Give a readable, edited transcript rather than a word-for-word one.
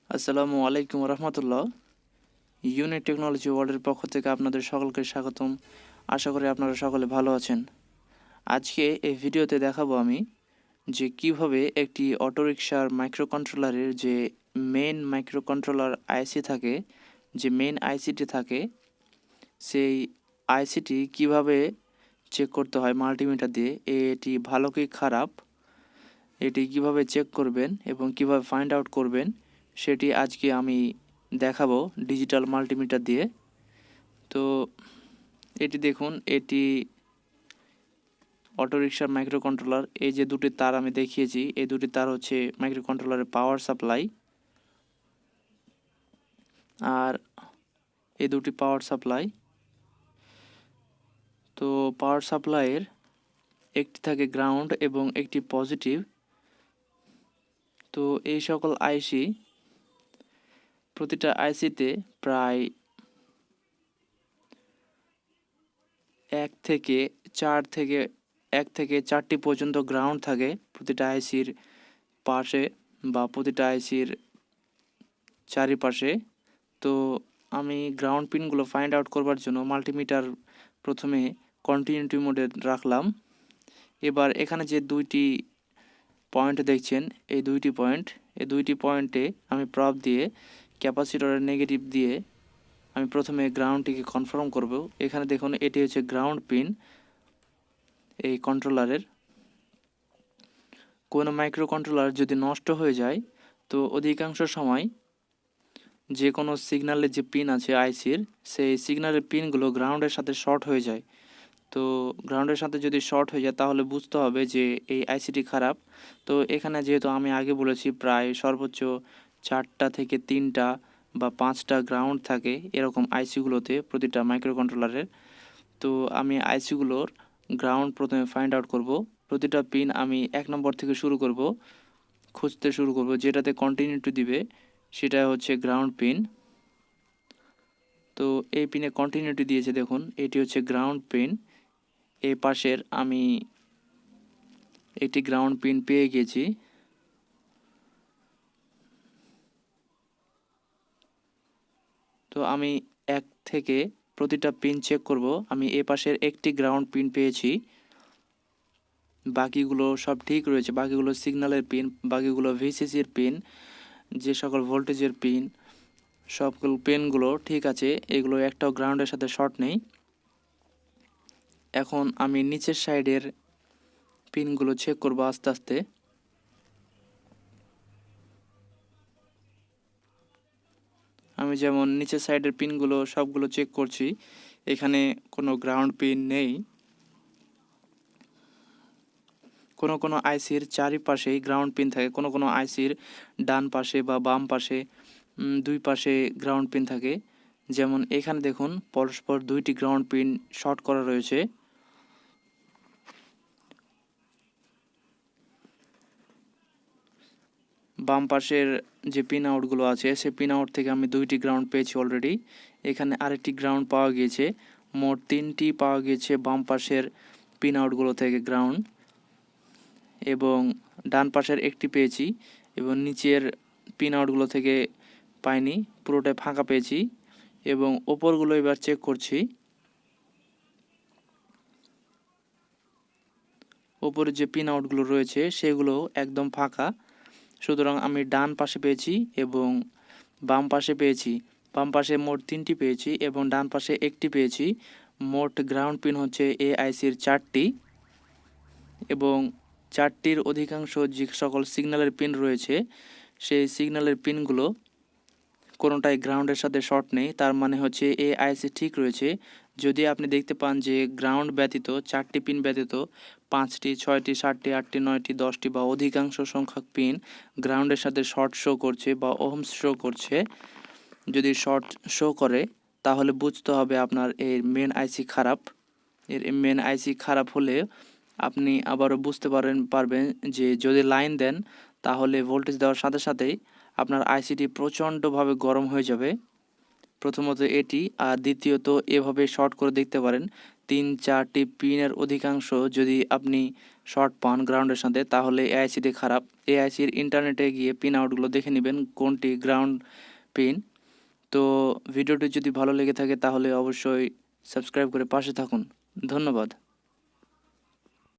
আসসালামু আলাইকুম রহমতুল্লাহ। Unit technology ওয়ার্ল্ডের পক্ষ থেকে আপনাদের সকলকে স্বাগতম। আশা করি আপনারা সকলে ভালো আছেন। আজকে এই ভিডিওতে দেখাবো আমি যে কিভাবে একটি অটোরিকশার মাইক্রোকন্ট্রোলারের যে মেইন মাইক্রোকন্ট্রোলার আইসি থাকে, যে মেইন আইসিটি থাকে, সেই আইসিটি কিভাবে চেক করতে হয় মাল্টিমিটার দিয়ে, এটি ভালো কি খারাপ, এটি কিভাবে চেক করবেন এবং কিভাবে ফাইন্ড আউট করবেন সেটি আজকে আমি দেখাবো ডিজিটাল মাল্টিমিটার দিয়ে। তো এটি দেখুন, এটি অটোরিকশার মাইক্রোকন্ট্রোলার। এই যে দুটি তার আমি দেখিয়েছি, এই দুটি তার হচ্ছে মাইক্রোকন্ট্রোলারের পাওয়ার সাপ্লাই, আর এই দুটি পাওয়ার সাপ্লাই। তো পাওয়ার সাপ্লাইয়ের একটি থাকে গ্রাউন্ড এবং একটি পজিটিভ। তো এই সকল আইসি, প্রতিটা আইসিতে প্রায় 1 থেকে 4টি পর্যন্ত গ্রাউন্ড থাকে প্রতিটা আইসির পাশে বা প্রতিটা আইসির চারিপাশে। তো আমি গ্রাউন্ড পিনগুলো ফাইন্ড আউট করবার জন্য মাল্টিমিটার প্রথমে কন্টিনিউটি মোডে রাখলাম। এবার এখানে যে দুইটি পয়েন্ট দেখছেন, এই দুইটি পয়েন্টে আমি প্রব দিয়ে ক্যাপাসিটরের নেগেটিভ দিয়ে আমি প্রথমে গ্রাউন্ডটিকে কনফার্ম করব। এখানে দেখুন, এটি হচ্ছে গ্রাউন্ড পিন এই কন্ট্রোলারের। কোনো মাইক্রোকন্ট্রোলার যদি নষ্ট হয়ে যায়, তো অধিকাংশ সময় যে কোনো সিগন্যালের যে পিন আছে আইসির, সেই সিগন্যালের পিনগুলো গ্রাউন্ডের সাথে শর্ট হয়ে যায়। তো গ্রাউন্ডের সাথে যদি শর্ট হয়ে যায় তাহলে বুঝতে হবে যে এই আইসিটি খারাপ। তো এখানে যেহেতু আমি আগে বলেছি প্রায় সর্বোচ্চ 4টা থেকে 3টা বা 5টা গ্রাউন্ড থাকে এরকম আইসিগুলোতে প্রতিটা মাইক্রোকন্ট্রোলারের। তো আমি আইসিগুলোর গ্রাউন্ড প্রথমে ফাইন্ড আউট করব। প্রতিটা পিন আমি 1 নম্বর থেকে খুঁজতে শুরু করব। যেটাতে কন্টিনিউটি দিবে সেটা হচ্ছে গ্রাউন্ড পিন। তো এই পিনে কন্টিনিউটি দিয়েছে, দেখুন এটি হচ্ছে গ্রাউন্ড পিন। এই পাশের আমি একটি গ্রাউন্ড পিন পেয়ে গেছি। তো আমি 1 থেকে প্রতিটা পিন চেক করব। আমি এ পাশের একটি গ্রাউন্ড পিন পেয়েছি, বাকিগুলো সব ঠিক রয়েছে। বাকিগুলো সিগন্যালের পিন, বাকিগুলো ভিসিসির পিন, যে সকল ভোল্টেজের পিন, সবগুলো পিনগুলো ঠিক আছে। এগুলো একটাও গ্রাউন্ডের সাথে শর্ট নেই। এখন আমি নিচের সাইডের পিনগুলো চেক করব আস্তে আস্তে। আমি যেমন নিচের সাইডের পিনগুলো সবগুলো চেক করছি, এখানে কোনো গ্রাউন্ড পিন নেই। কোনো কোনো আইসির চারিপাশেই গ্রাউন্ড পিন থাকে, কোনো কোনো আইসির ডান পাশে বা বাম পাশে, দুই পাশে গ্রাউন্ড পিন থাকে। যেমন এখানে দেখুন, পরস্পর 2টি গ্রাউন্ড পিন শর্ট করা রয়েছে। বাম পাশের যে পিন আউটগুলো আছে, সে পিন আউট থেকে আমি 2টি গ্রাউন্ড পেয়েছি অলরেডি। এখানে আরেকটি গ্রাউন্ড পাওয়া গিয়েছে, মোট 3টি পাওয়া গিয়েছে বাম পাশের পিন আউটগুলো থেকে গ্রাউন্ড, এবং ডান পাশের একটি পেয়েছি, এবং নিচের পিন আউটগুলো থেকে পাইনি, পুরোটাই ফাঁকা পেয়েছি। এবং ওপরগুলো এবার চেক করছি, ওপরে যে পিন আউটগুলো রয়েছে সেগুলো একদম ফাঁকা। সুতরাং আমি ডান পাশে পেয়েছি এবং বাম পাশে পেয়েছি। বাম পাশে মোট 3টি পেয়েছি এবং ডান পাশে একটি পেয়েছি। মোট গ্রাউন্ড পিন হচ্ছে এ আইসির 4টি, এবং 4টির অধিকাংশ যে সকল সিগন্যালের পিন রয়েছে, সেই সিগন্যালের পিনগুলো কোনোটাই গ্রাউন্ডের সাথে শর্ট নেই। তার মানে হচ্ছে এ আইসি ঠিক রয়েছে। যদি আপনি দেখতে পান যে গ্রাউন্ড ব্যতীত 4টি পিন ব্যতীত 5টি, 6টি, 7টি, 8টি, 9টি, 10টি বা অধিকাংশ সংখ্যক পিন গ্রাউন্ডের সাথে শর্ট শো করছে বা ওহমস শো করছে, যদি শর্ট শো করে তাহলে বুঝতে হবে আপনার এর মেন আইসি খারাপ। এর মেন আইসি খারাপ হলে আপনি আবারও বুঝতে পারবেন যে যদি লাইন দেন তাহলে ভোল্টেজ দেওয়ার সাথে সাথেই আপনার আইসিটি প্রচণ্ডভাবে গরম হয়ে যাবে। প্রথমত এটি, আর দ্বিতীয়ত এভাবে শর্ট করে দেখতে পারেন 3-4টি পিনের অধিকাংশ যদি আপনি শর্ট পান গ্রাউন্ডের সাথে, তাহলে এআইসি দিয়ে খারাপ। এআইসির ইন্টারনেটে গিয়ে পিন আউটগুলো দেখে নেবেন কোনটি গ্রাউন্ড পিন। তো ভিডিওটি যদি ভালো লেগে থাকে তাহলে অবশ্যই সাবস্ক্রাইব করে পাশে থাকুন। ধন্যবাদ।